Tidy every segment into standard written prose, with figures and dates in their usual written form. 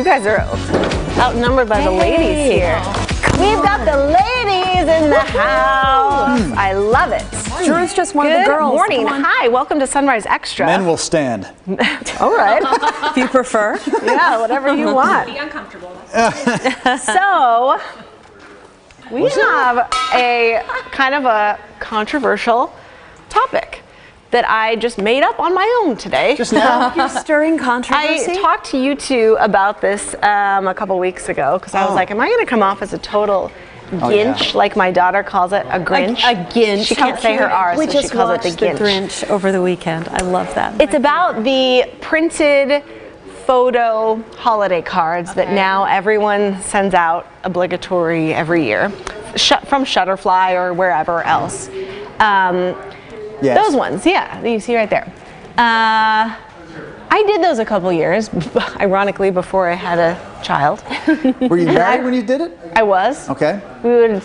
You guys are outnumbered by the ladies here. We've got the ladies in the house. I love it. Drew's just one of the girls. Good morning. Hi, welcome to Sunrise Extra. Men will stand. All right. If you prefer. Yeah, whatever you want. Be uncomfortable. So, we have a kind of a controversial topic that I just made up on my own today. Just now? You're stirring controversy? I talked to you two about this a couple weeks ago because I was like, am I going to come off as a total Grinch, like my daughter calls it, a Grinch? A Grinch. She can't say her R's, We so just she calls it watched the Grinch. the Grinch over the weekend. I love that. It's about the printed photo holiday cards that now everyone sends out obligatory every year, from Shutterfly or wherever else. Yes. Those ones, yeah, that you see right there. I did those a couple years, ironically, before I had a child. Were you married when you did it? I was. Okay. We would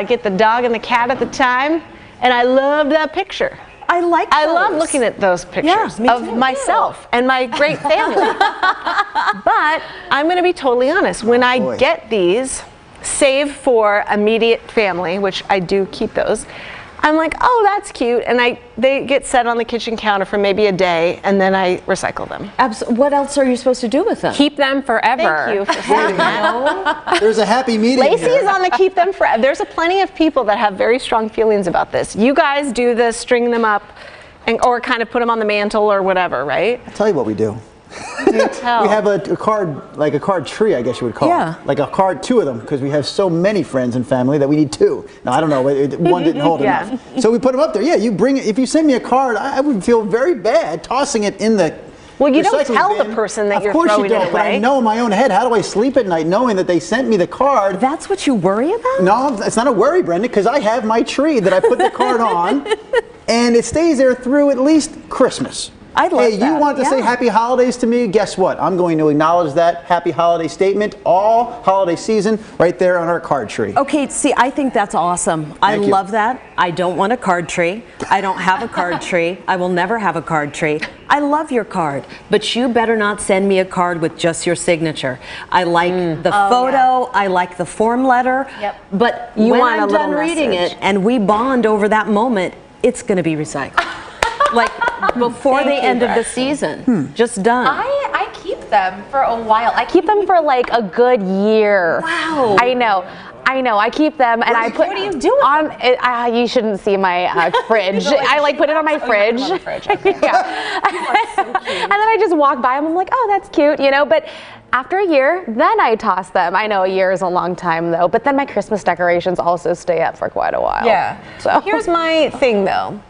get the dog and the cat at the time, and I loved that picture. I like I those. love looking at those pictures me of too. myself and my great family. But I'm going to be totally honest. When I get these, save for immediate family, which I do keep those, I'm like, oh, that's cute. And they get set on the kitchen counter for maybe a day, and then I recycle them. What else are you supposed to do with them? Keep them forever. Thank you for saying that. There's a happy medium Lacey here. is on the keep them forever. There's plenty of people that have very strong feelings about this. You guys do the string them up or kind of put them on the mantle or whatever, right? I'll tell you what we do. Do tell. We have a card, like a card tree, I guess you would call Yeah. it. Like a card, two of them, because we have so many friends and family that we need two. Now, I don't know, one didn't hold Yeah. enough. So we put them up there. Yeah, you bring it. If you send me a card, I would feel very bad tossing it in the Well, you don't recycling tell the bin. person that you're Of course throwing you it don't, but I away. know in my own head, how do I sleep at night knowing that they sent me the card? That's what you worry about? No, it's not a worry, Brenda, because I have my tree that I put the card on, and it stays there through at least Christmas. I love Hey, you that, want to say yeah. happy holidays to me? Guess what? I'm going to acknowledge that happy holiday statement all holiday season right there on our card tree. Okay, see, I think that's awesome. I Thank you. love that. I don't want a card tree. I don't have a card tree. I will never have a card tree. I love your card, but you better not send me a card with just your signature. I like the photo. I like the form letter. Yep. But You when want a I'm little done reading message. it and we bond over that moment, it's going to be recycled. Like before the end of the season. Just done. I keep them for a while. I keep them for like a good year. Wow. I know. I keep them, and I put. What do you do with on? You shouldn't see my fridge. I like put it on my fridge. Yeah. And then I just walk by them. I'm like, oh, that's cute, you know. But after a year, then I toss them. I know a year is a long time though. But then my Christmas decorations also stay up for quite a while. Yeah. So Here's my thing though.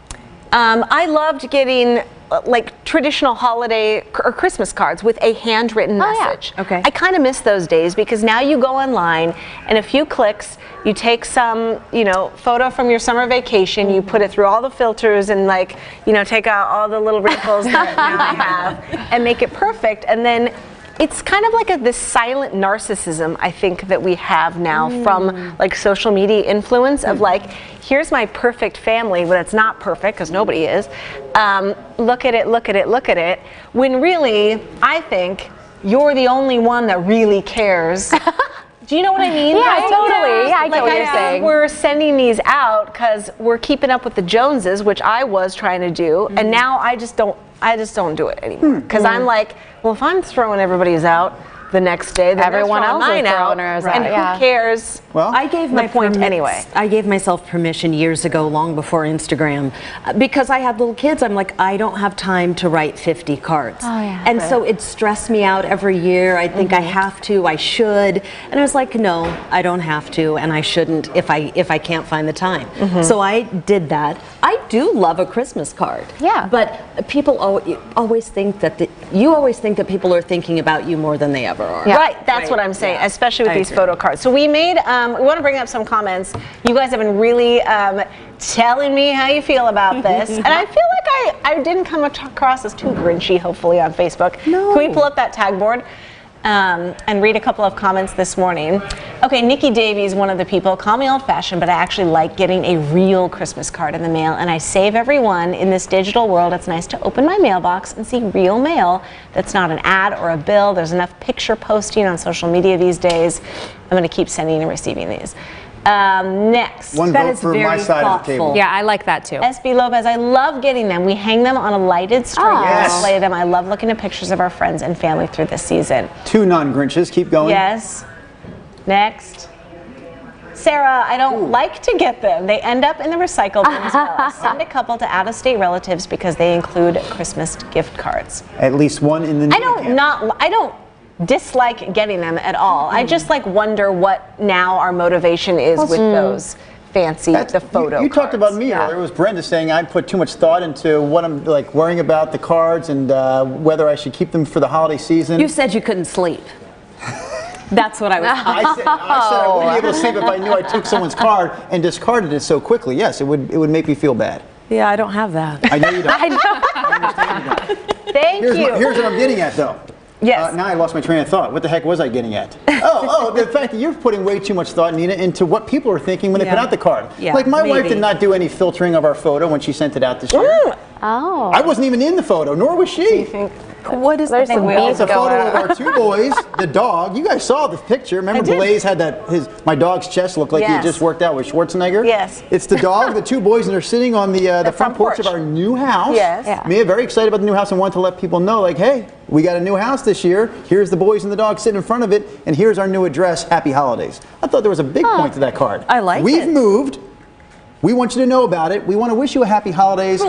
I loved getting like traditional holiday or Christmas cards with a handwritten Oh, yeah. message. Okay. I kind of miss those days because now you go online and a few clicks, you take some, photo from your summer vacation, you put it through all the filters and take out all the little wrinkles that now I have and make it perfect. And then it's kind of like this silent narcissism, I think, that we have now from like social media influence of like, here's my perfect family, but it's not perfect because nobody is. Look at it, look at it, look at it. When really, I think you're the only one that really cares. Do you know what I mean? Yeah, totally. Yeah, I get what you're saying. We're sending these out because we're keeping up with the Joneses, which I was trying to do, and now I just don't do it anymore. Because I'm like, well, if I'm throwing everybody's out the next day, then Everyone they're throwing else is mine out, throwing hers and out, yeah. who cares? Well, I gave The my point permit- anyway. I gave myself permission years ago, long before Instagram, because I had little kids. I'm like, I don't have time to write 50 cards. Oh, yeah. And so it stressed me out every year. I think I have to, I should. And I was like, no, I don't have to, and I shouldn't if I can't find the time. So I did that. I do love a Christmas card. Yeah. But people always think that you always think that people are thinking about you more than they ever are. Yeah. Right, that's what I'm saying, especially with I these agree. photo cards. So we made, we want to bring up some comments. You guys have been really telling me how you feel about this. And I feel like I didn't come across as too grinchy, hopefully, on Facebook. No. Can we pull up that tag board? and read a couple of comments this morning. Okay, Nikki Davies, one of the people, call me old-fashioned, but I actually like getting a real Christmas card in the mail, and I save every one. In this digital world, it's nice to open my mailbox and see real mail that's not an ad or a bill. There's enough picture posting on social media these days. I'm going to keep sending and receiving these. Next. One That vote is for my very side of the thoughtful. table. Yeah, I like that too. SB Lopez, I love getting them. We hang them on a lighted string and Yes. display them. I love looking at pictures of our friends and family through this season. 2 non-Grinches. Keep going. Yes. Next. Sarah, I don't like to get them. They end up in the recycle bin as well. Send a couple to out-of-state relatives because they include Christmas gift cards. At least one in the. I don't dislike getting them at all. I just wonder what now our motivation is with those fancy the photo. You talked about cards. me Yeah. earlier. It was Brenda saying I put too much thought into what I'm worrying about the cards and whether I should keep them for the holiday season. You said you couldn't sleep. That's what I was. I wouldn't be able to sleep if I knew I took someone's card and discarded it so quickly. Yes, it would make me feel bad. Yeah, I don't have that. I know you don't. I know. I understand you don't. Thank you. Here's what I'm getting at, though. Yes. Now I lost my train of thought. What the heck was I getting at? The fact that you're putting way too much thought, Nina, into what people are thinking when they put Yeah. out the card. Yeah, Like my wife maybe. did not do any filtering of our photo when she sent it out this year. Oh. I wasn't even in the photo, nor was she. What is There's the some thing? bees It's a going photo on. of our 2 boys, the dog. You guys saw the picture. Remember Blaze had my dog's chest looked like he Yes. just worked out with Schwarzenegger? Yes. It's the dog, the 2 boys, and they're sitting on the front porch of porch. our new house. Yes. Yeah. Mia, very excited about the new house and wanted to let people know, hey, we got a new house this year. Here's the boys and the dog sitting in front of it, and here's our new address. Happy holidays. I thought there was a big point to that card. I like We've it. moved. We want you to know about it. We want to wish you a happy holidays.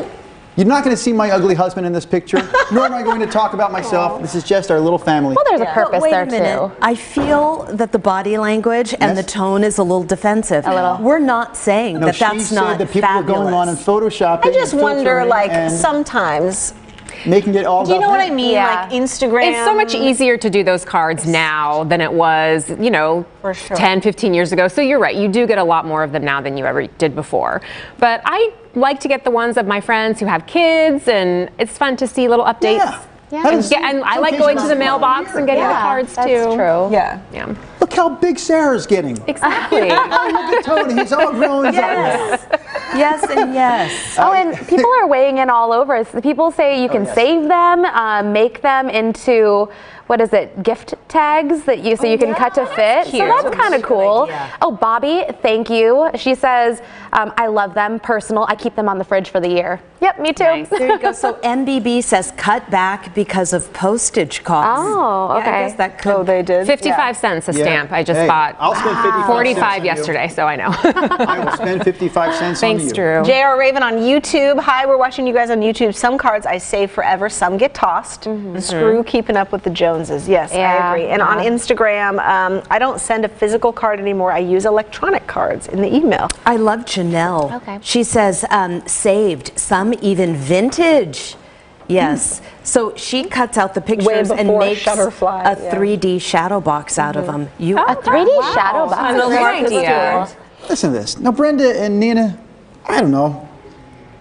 You're not going to see my ugly husband in this picture, nor am I going to talk about myself. This is just our little family. Well, there's a Yeah. purpose Wait there a minute. too. I feel that the body language and Yes. the tone is a little defensive. A little. We're not saying No, that she that's said not that people fabulous. were going on and photoshopping. I just and wonder, filtering and sometimes. making it all. Do you know what I about mean? Yeah. Like Instagram. It's so much easier to do those cards now than it was, For sure. 10, 15 years ago. So you're right. You do get a lot more of them now than you ever did before. But I like to get the ones of my friends who have kids, and it's fun to see little updates. Yeah. Yeah. And I like going to the mailbox and getting the cards that's too. true. Yeah. Yeah. Look how big Sarah's getting. Exactly. Oh, look at Tony. He's all grown. Yes. Yes and yes. Oh, and people are weighing in all over. So people say you can yes. save them, make them into gift tags that you you can cut to fit. So cute. that's kind of cool. idea. Oh, Bobby, thank you. She says, I love them. Personal. I keep them on the fridge for the year. Yep, me too. Nice. There you go. So MBB says cut back because of postage costs. Oh, Yeah, okay. I guess that could. they did. 55 cents a Yeah. stamp. I just Hey, bought I'll spend 55 cents 45 on you. yesterday, so I know. I will spend 55 cents on you. Thanks, Drew. JR Raven on YouTube. Hi, we're watching you guys on YouTube. Some cards I save forever, some get tossed. Screw keeping up with the Joneses. Yes, I Yeah, agree. And on Instagram, I don't send a physical card anymore. I use electronic cards in the email. I love Janelle. Okay. She says saved, some even vintage. Yes. So she cuts out the pictures and before makes Shutterfly, a yeah. 3D shadow box out of them. You A 3D shadow box. I love Very that idea. cool. Listen to this. Now, Brenda and Nina, I don't know.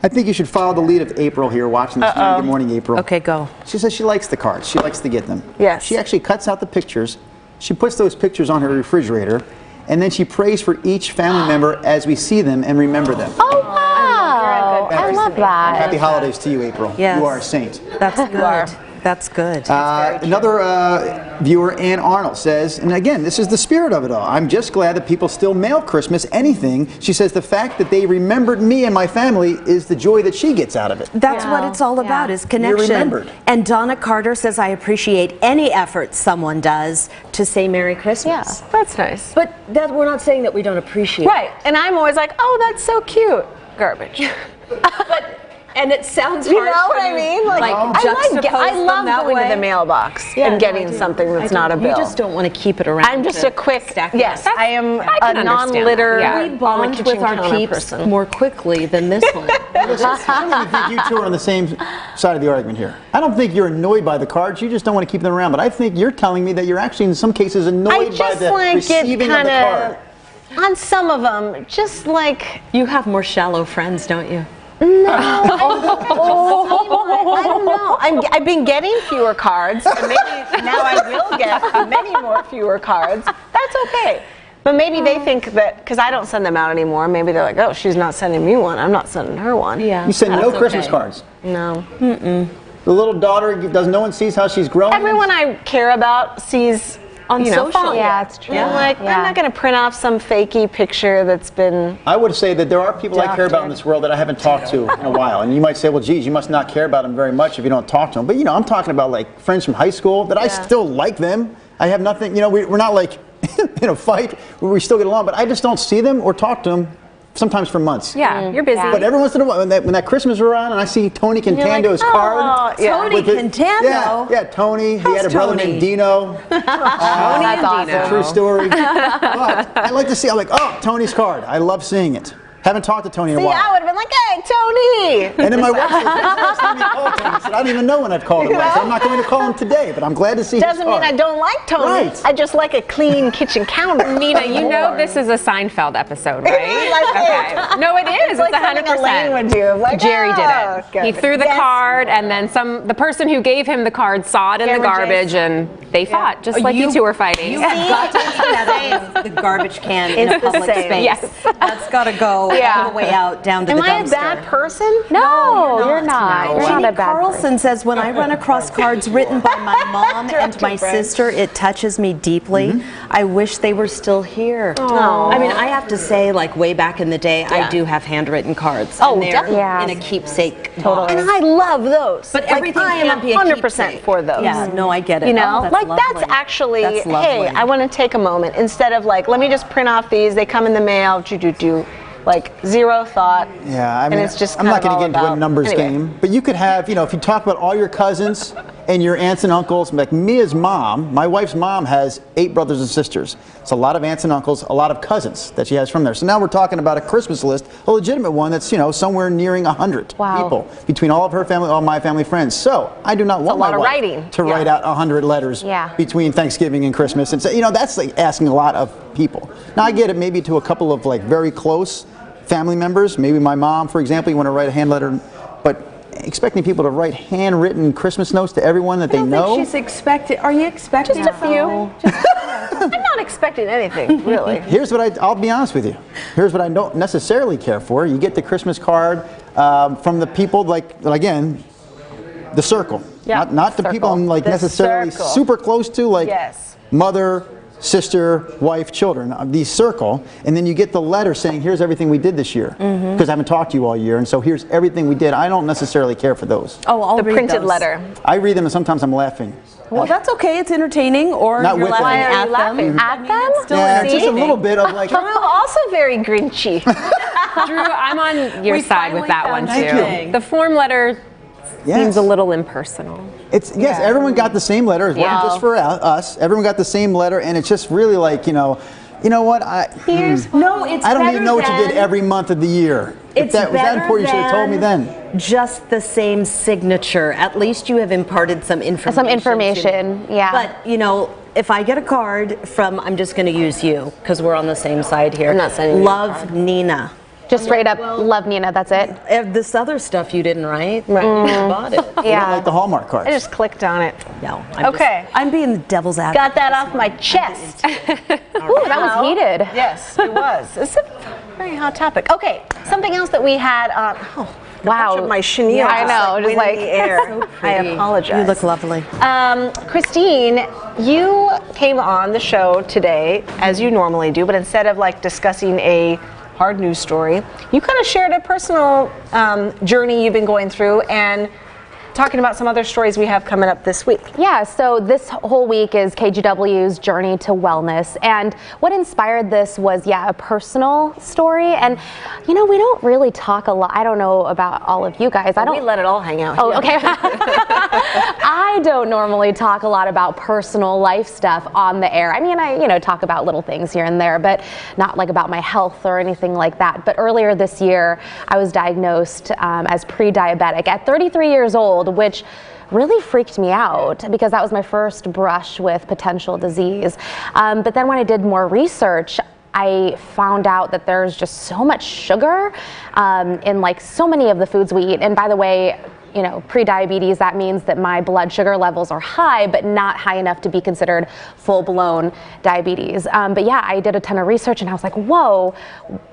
I think you should follow the lead of April here watching this. Good morning, April. Okay, go. She says she likes the cards. She likes to get them. Yes. She actually cuts out the pictures. She puts those pictures on her refrigerator, and then she prays for each family member as we see them and remember them. Oh, wow. I love that. Happy holidays to you, April. Yes. You are a saint. That's good. That's good. Another viewer, Ann Arnold, says, and again, this is the spirit of it all. I'm just glad that people still mail Christmas anything. She says the fact that they remembered me and my family is the joy that she gets out of it. That's what it's all about, is connection. remembered. And Donna Carter says, I appreciate any effort someone does to say Merry Christmas. Yeah. That's nice. But that we're not saying that we don't appreciate Right. And I'm always like, oh, that's so cute. Garbage. And it sounds You know what I mean? I love going to the mailbox and getting something that's not a bill. You just don't want to keep it around. I'm just a quick, yes, I am I a can understand non-litter that, yeah. We bond with our peeps person. more quickly than this one. I don't even think you two are on the same side of the argument here. I don't think you're annoyed by the cards. You just don't want to keep them around. But I think you're telling me that you're actually, in some cases, I annoyed by just the like it receiving of the kind card. of, on some of them, just like, You have more shallow friends, don't you? I don't know. I've been getting fewer cards. And maybe now I will get fewer cards. That's okay. But maybe they think that, because I don't send them out anymore, maybe they're like, oh, she's not sending me one, I'm not sending her one. Yeah. You send no Christmas cards. No. The little daughter, no one sees how she's growing? Everyone I care about sees On social. Yeah, it's true. I'm like, Yeah. I'm not going to print off some fakey picture that's been. I would say that there are people I care about in this world that I haven't talked to in a while. And you might say, well, geez, you must not care about them very much if you don't talk to them. But, I'm talking about like friends from high school that I still like them. I have nothing, we're not like in a fight where we still get along, but I just don't see them or talk to them sometimes for months. Yeah, you're busy. But every once in a while, when that Christmas is around and I see Tony Cantando's card. Tony Cantando? Yeah, Tony. He How's had a brother Tony? named Dino. That's awesome. True story. But I like to see, I'm like, oh, Tony's card. I love seeing it. Haven't talked to Tony in a while. I would have been like, hey, Tony! And then my wife said, "When's the last time you called Tony?" I said, I don't even know when I've called him. So I'm not going to call him today, but I'm glad to see Doesn't his mean card. I don't like Tony. Right. I just like a clean kitchen counter. Nina, you know this is a Seinfeld episode, right? Like okay. No, it is. It's like it's something 100%. Elaine would do. Like, Jerry did oh, it. He threw the card, and then the person who gave him the card saw it in the Cameron garbage, and they fought, just like you two were fighting. You have got to put that in the garbage can in a It's the public same. space. Yes. That's got to go all the way out down to Am the I a dumpster. bad person? No, you're not. You're not Jeannie a bad Carlson person. says, when I run across cards written by my mom and my sister, it touches me deeply. I wish they were still here. I mean, I have to say, like way back in the day, I do have handwritten cards. Oh, and they're definitely. Yeah. in a keepsake box. And I love those. But like, everything I am can't be a 100% keepsake. for those. Yeah, no, I get it. You know, Oh, like lovely. that's actually, That's hey, lovely. I want to take a moment instead of like, let me just print off these. They come in the mail, do. Like zero thought. Yeah, I mean, and it's just I'm kind not of going to all get into a about- numbers anyway. game, but you could have, if you talk about all your cousins and your aunts and uncles, like Mia's mom, my wife's mom has 8 brothers and sisters. It's a lot of aunts and uncles, a lot of cousins that she has from there. So now we're talking about a Christmas list, a legitimate one that's, somewhere nearing 100 people between all of her family, all my family friends. So I do not want a lot my of wife writing. to write out 100 letters between Thanksgiving and Christmas. And so, that's like asking a lot of people. Now I get it maybe to a couple of like very close family members, maybe my mom, for example, you want to write a hand letter, but expecting people to write handwritten Christmas notes to everyone that they know. She's expected. Are you expecting? Just a few. I'm not expecting anything, really. Here's what I'll be honest with you. Here's what I don't necessarily care for. You get the Christmas card from the people, like, again, the circle. Yeah, Not the people I'm like The necessarily circle. super close to, like mother, sister, wife, children, the circle, and then you get the letter saying, here's everything we did this year, because I haven't talked to you all year, and so here's everything we did. I don't necessarily care for those. Oh, I'll The read printed those. letter. I read them and sometimes I'm laughing. Well, that's okay. It's entertaining, or Not you're with them. laughing Why are at you laughing? them. At them? Still Yeah, just a entertaining. little bit of like, Drew, also very grinchy. Drew, I'm on your We side with finally that one found too. something. The form letter seems a little impersonal. It's yes, everyone got the same letter. It wasn't just for us. Everyone got the same letter, and it's just really like you know what No, it's I don't better even know what you did than- every month of the year. If It's that was that better important, you should have told me than then. Just the same signature. At least you have imparted some information. Some information, to me. yeah. But if I get a card from, I'm just going to use you because we're on the same side here. I'm not sending you a Love, Nina. Just straight up love Nina, that's it. This other stuff you didn't write. Right. You bought it. Yeah. Like the Hallmark cards. I just clicked on it. No. Okay. I'm being the devil's advocate. Got that off my chest. Ooh, that was heated. Yes, it was. It's a very hot topic. Okay, something else that we had. Wow. My chenille. Yeah, I just, know, just went like- in the air. I apologize. You look lovely. Christine, you came on the show today as you normally do, but instead of like discussing a hard news story, you kind of shared a personal journey you've been going through and talking about some other stories we have coming up this week. Yeah, so this whole week is KGW's journey to wellness. And what inspired this was, a personal story. And, we don't really talk a lot. I don't know about all of you guys. We let it all hang out. Oh, okay. I don't normally talk a lot about personal life stuff on the air. I mean, I talk about little things here and there, but not like about my health or anything like that. But earlier this year, I was diagnosed as pre-diabetic at 33 years old, which really freaked me out because that was my first brush with potential disease. But then when I did more research, I found out that there's just so much sugar in like so many of the foods we eat. And by the way, pre-diabetes, that means that my blood sugar levels are high, but not high enough to be considered full-blown diabetes. But yeah, I did a ton of research and I was like, whoa,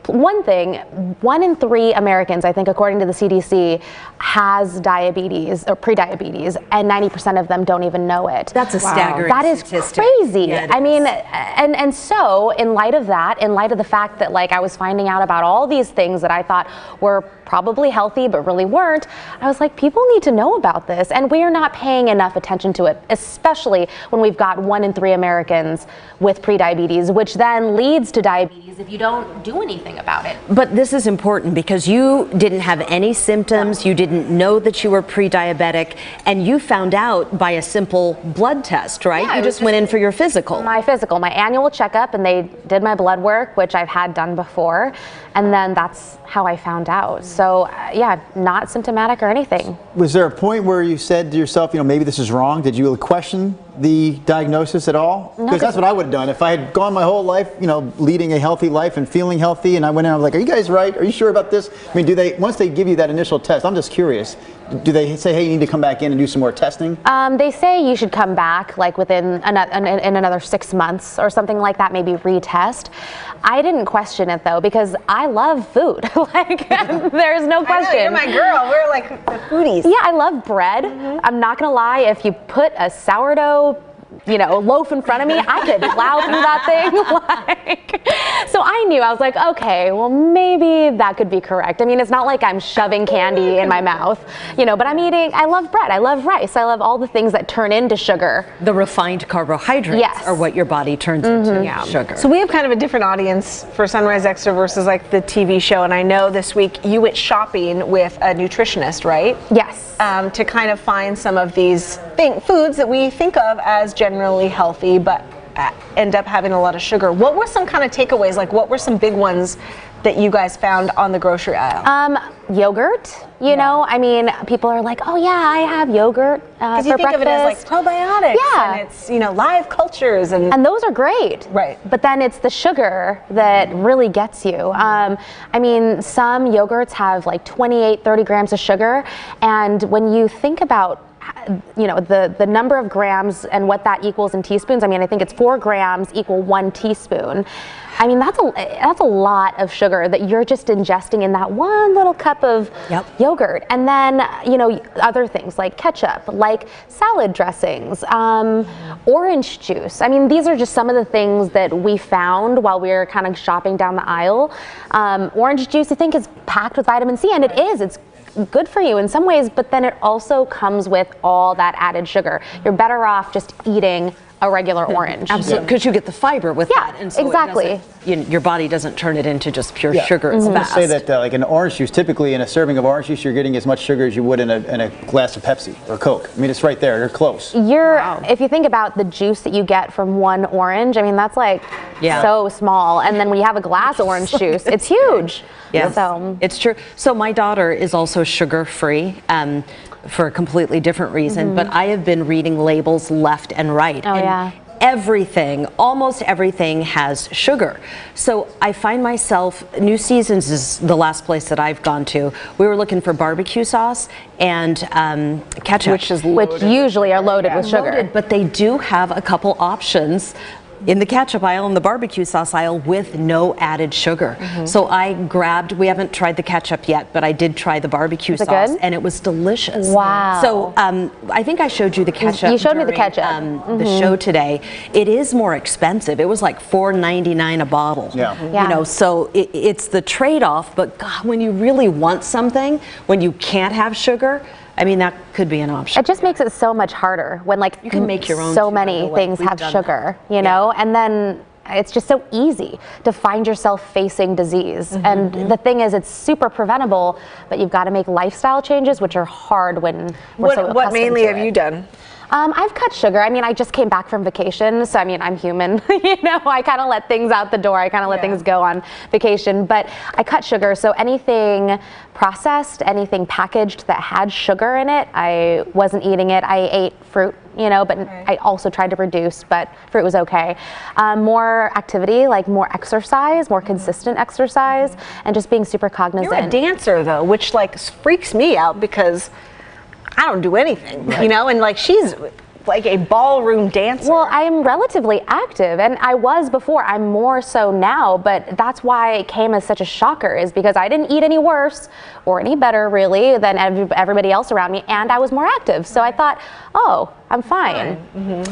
one thing, 1 in 3 Americans, I think according to the CDC, has diabetes or pre-diabetes, and 90% of them don't even know it. That's a staggering That is statistic. crazy. Yeah, I mean, and so in light of that, in light of the fact that like I was finding out about all these things that I thought were probably healthy but really weren't, I was like, people need to know about this, and we are not paying enough attention to it, especially when we've got 1 in 3 Americans with pre-diabetes, which then leads to diabetes if you don't do anything about it. But this is important because you didn't have any symptoms, you didn't know that you were pre-diabetic, and you found out by a simple blood test, right? Yeah, You just went in for your physical. My physical, my annual checkup, and they did my blood work, which I've had done before, and then that's how I found out. So yeah, not symptomatic or anything. Was there a point where you said to yourself, maybe this is wrong? Did you question the diagnosis at all? Because that's what I would have done. If I had gone my whole life, leading a healthy life and feeling healthy, and I went in, I was like, are you guys right? Are you sure about this? I mean, once they give you that initial test, I'm just curious, do they say, hey, you need to come back in and do some more testing? They say you should come back like within another 6 months or something like that, maybe retest. I didn't question it though, because I love food. Like, there's no question. I know, you're my girl. We're like the foodies. Yeah, I love bread. I'm not gonna lie, if you put a sourdough loaf in front of me, I could plow through that thing. So I knew, I was like, okay, well maybe that could be correct. I mean, it's not like I'm shoving candy in my mouth, but I love bread, I love rice, I love all the things that turn into sugar. The refined carbohydrates Yes. are what your body turns into sugar. So we have kind of a different audience for Sunrise Extra versus like the TV show, and I know this week you went shopping with a nutritionist, right? Yes. To kind of find some of these foods that we think of as generally healthy, but end up having a lot of sugar. What were some kind of takeaways? Like, what were some big ones that you guys found on the grocery aisle? Yogurt. I mean, people are like, oh yeah, I have yogurt for breakfast. Because you think of it as like probiotics, Yeah. and it's live cultures, And those are great. Right. But then it's the sugar that really gets you. I mean, some yogurts have like 28, 30 grams of sugar. And when you think about the number of grams and what that equals in teaspoons, I mean, I think it's 4 grams equal 1 teaspoon. I mean, that's a lot of sugar that you're just ingesting in that one little cup of yogurt. And then, other things like ketchup, like salad dressings, orange juice. I mean, these are just some of the things that we found while we were kind of shopping down the aisle. Orange juice, I think, is packed with vitamin C, and it is. It's good for you in some ways, but then it also comes with all that added sugar. You're better off just eating a regular orange. Absolutely, because you get the fiber with that. And so exactly. Your body doesn't turn it into just pure sugar as I'm going to fast. say that like in orange juice, typically in a serving of orange juice, you're getting as much sugar as you would in a glass of Pepsi or Coke. I mean, it's right there. You're close. If you think about the juice that you get from one orange, I mean, that's like so small. And then when you have a glass of orange juice, it's huge. Yeah, So it's true. So my daughter is also sugar-free for a completely different reason, but I have been reading labels left and right. Oh, yeah. Everything, almost everything has sugar. So I find myself, New Seasons is the last place that I've gone to. We were looking for barbecue sauce and ketchup. which usually are loaded with sugar. Loaded, but they do have a couple options in the ketchup aisle and the barbecue sauce aisle with no added sugar. So I grabbed, we haven't tried the ketchup yet, but I did try the barbecue sauce good? and it was delicious. Wow. So I think I showed you the ketchup. You showed me the during, ketchup. The show today. It is more expensive. It was like $4.99 a bottle. Yeah. So it's the trade-off, but God, when you really want something, when you can't have sugar, I mean, that could be an option. It just makes it so much harder when You can make your own so too, many by the way. things We've have done sugar, and then it's just so easy to find yourself facing disease. And the thing is, it's super preventable, but you've got to make lifestyle changes, which are hard when we're so what accustomed mainly to have it. you done? I've cut sugar. I mean, I just came back from vacation, so I mean, I'm human. I kind of let things out the door. I kind of let things go on vacation, but I cut sugar. So anything processed, anything packaged that had sugar in it, I wasn't eating it. I ate fruit, but I also tried to reduce, but fruit was okay. More activity, like more exercise, more consistent exercise, and just being super cognizant. You're a dancer though, which like freaks me out because I don't do anything, you know, and like she's like a ballroom dancer. Well, I am relatively active, and I was before. I'm more so now, but that's why it came as such a shocker, is because I didn't eat any worse or any better, really, than everybody else around me, and I was more active. So I thought, oh, I'm fine.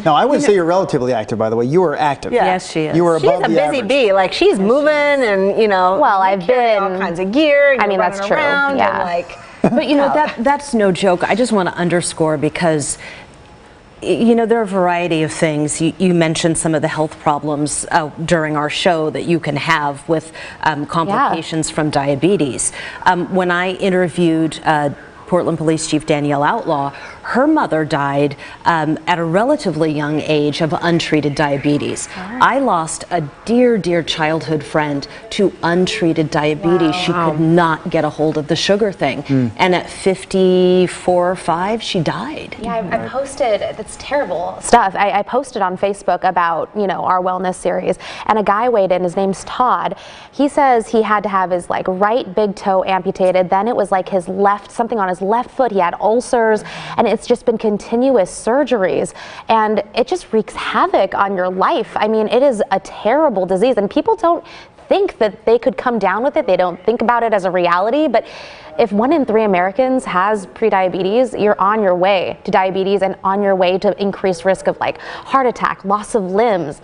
No, I wouldn't say you're relatively active, by the way. You were active. Yeah. Yes, she is. You were She's above a the busy average. bee. Like she's moving, and you know. Well, I've carrying all been- kinds of gear. And I mean, you're that's running true, around yeah. And like, But you know, that's no joke. I just want to underscore, because you know, there are a variety of things. You mentioned some of the health problems during our show that you can have with complications from diabetes. When I interviewed Portland Police Chief Danielle Outlaw, her mother died at a relatively young age of untreated diabetes. I lost a dear, dear childhood friend to untreated diabetes. She could not get a hold of the sugar thing. And at 54 or 5, she died. Yeah, I posted, that's terrible stuff. I posted on Facebook about, you know, our wellness series, and a guy weighed in, his name's Todd. He says he had to have his like right big toe amputated, then it was like his left, something on his left foot, he had ulcers, and it's just been continuous surgeries, and it just wreaks havoc on your life. I mean, it is a terrible disease, and people don't think that they could come down with it. They don't think about it as a reality, but if 1 in 3 Americans has prediabetes, you're on your way to diabetes and on your way to increased risk of like heart attack, loss of limbs,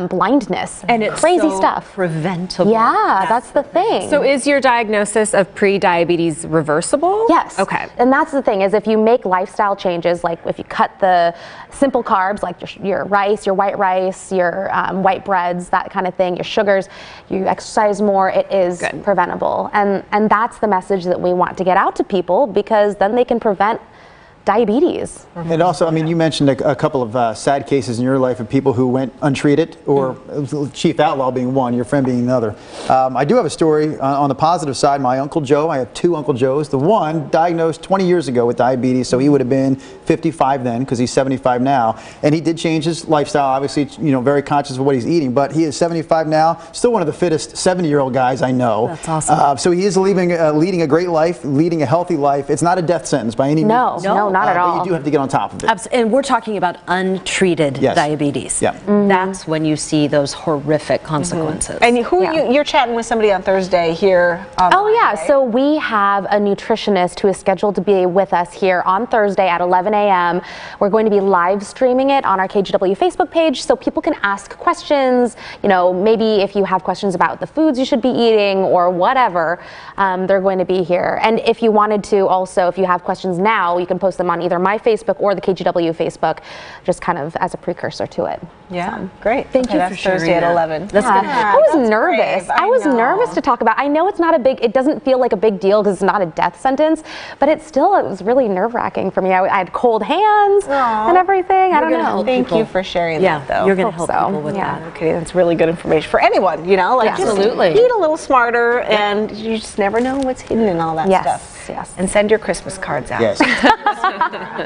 blindness, And it's crazy so stuff. preventable. Yeah, that's the thing. So is your diagnosis of pre-diabetes reversible? Yes. Okay. And that's the thing, is if you make lifestyle changes, like if you cut the simple carbs, like your rice, your white rice, your white breads, that kind of thing, your sugars, you exercise more, it is preventable. And that's the message that we want to get out to people, because then they can prevent diabetes. And also, I mean, you mentioned a couple of sad cases in your life of people who went untreated, or Chief Outlaw being one, your friend being another. I do have a story on the positive side. My Uncle Joe, I have 2 Uncle Joes. The one diagnosed 20 years ago with diabetes, so he would have been 55 then, because he's 75 now. And he did change his lifestyle, obviously, you know, very conscious of what he's eating, but he is 75 now, still one of the fittest 70-year-old guys I know. That's awesome. So he is leading a great life, leading a healthy life. It's not a death sentence by any No, means. no, not at But all. you do have to get on top of it. And we're talking about untreated Yes. diabetes. Yeah. That's when you see those horrific consequences. and who Yeah. you're chatting with somebody on Thursday here. Oh yeah, so we have a nutritionist who is scheduled to be with us here on Thursday at 11 a.m. We're going to be live streaming it on our KGW Facebook page, so people can ask questions. You know, maybe if you have questions about the foods you should be eating or whatever, they're going to be here. And if you wanted to also, if you have questions now, you can post them on either my Facebook or the KGW Facebook, just kind of as a precursor to it. Yeah, great. Thank you that's for sharing Thursday at that. 11. That's Yeah. good. I was that's nervous. brave. I was know. nervous to talk about. I know it's not a big, it doesn't feel like a big deal because it's not a death sentence, but it was really nerve-wracking for me. I had cold hands and everything. I don't gonna know. help Thank people. you for sharing Yeah, that, though. you're going to Hope help so. people with Yeah. that. Okay, that's really good information for anyone, you know, like Yeah. just Absolutely. eat a little smarter, and you just never know what's hidden in all that Yes, stuff. yes. And send your Christmas cards out. Yes.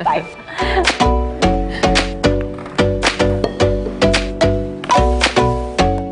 Bye.